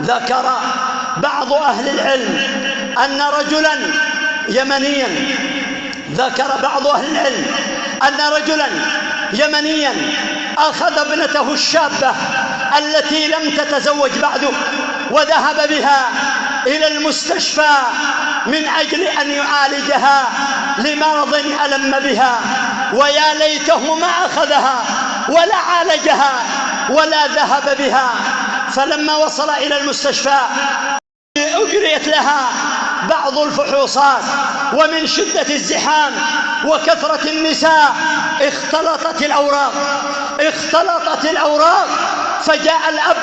ذكر بعض أهل العلم أن رجلا يمنيا أخذ ابنته الشابة التي لم تتزوج بعد وذهب بها إلى المستشفى من أجل أن يعالجها لمرض ألم بها، ويا ليته ما أخذها ولا عالجها ولا ذهب بها. فلما وصل إلى المستشفى أجريت لها بعض الفحوصات، ومن شدة الزحام وكثرة النساء اختلطت الأوراق، فجاء الأب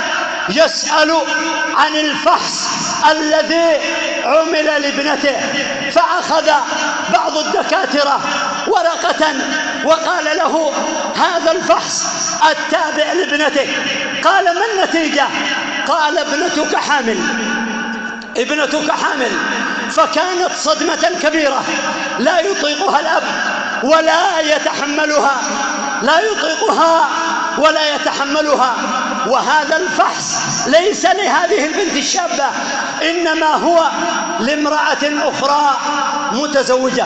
يسأل عن الفحص الذي عمل لابنته، فأخذ بعض الدكاترة ورقة وقال له: هذا الفحص التابع لابنتك. قال: ما النتيجة؟ قال: ابنتك حامل. فكانت صدمة كبيرة لا يطيقها الأب ولا يتحملها، وهذا الفحص ليس لهذه البنت الشابة، إنما هو لامرأة أخرى متزوجة.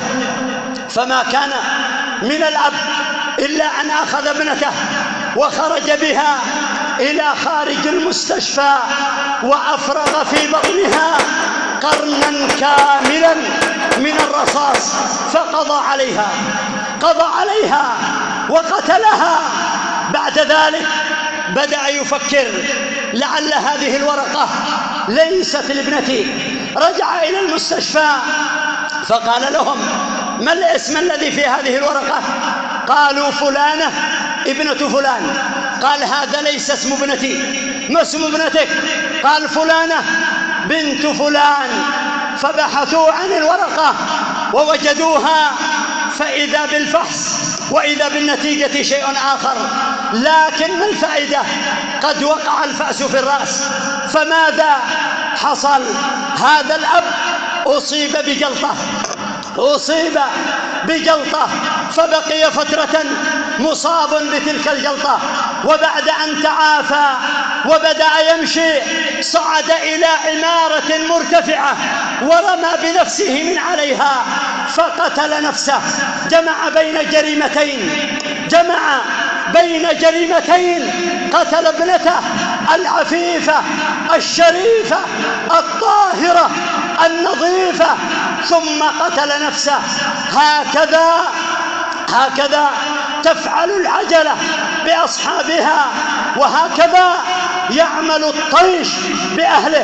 فما كان من الأب إلا أن أخذ ابنته وخرج بها إلى خارج المستشفى وأفرغ في بطنها قرنا كاملا من الرصاص، فقضى عليها وقتلها. بعد ذلك بدأ يفكر: لعل هذه الورقة ليست لابنتي. رجع إلى المستشفى فقال لهم: ما الاسم الذي في هذه الورقة؟ قالوا: فلانة ابنة فلان. قال: هذا ليس اسم ابنتي. ما اسم ابنتك؟ قال: فلانة بنت فلان. فبحثوا عن الورقة ووجدوها، فإذا بالفحص وإذا بالنتيجة شيء آخر. لكن ما الفائدة؟ قد وقع الفأس في الرأس. فماذا حصل؟ هذا الأب أصيب بجلطة، فبقي فترة مصاب بتلك الجلطة، وبعد أن تعافى وبدأ يمشي صعد إلى عمارة مرتفعة ورمى بنفسه من عليها فقتل نفسه. جمع بين جريمتين، قتل ابنته العفيفة الشريفة الطاهرة النظيفة، ثم قتل نفسه. هكذا تفعل العجلة بأصحابها، وهكذا يعمل الطيش بأهله.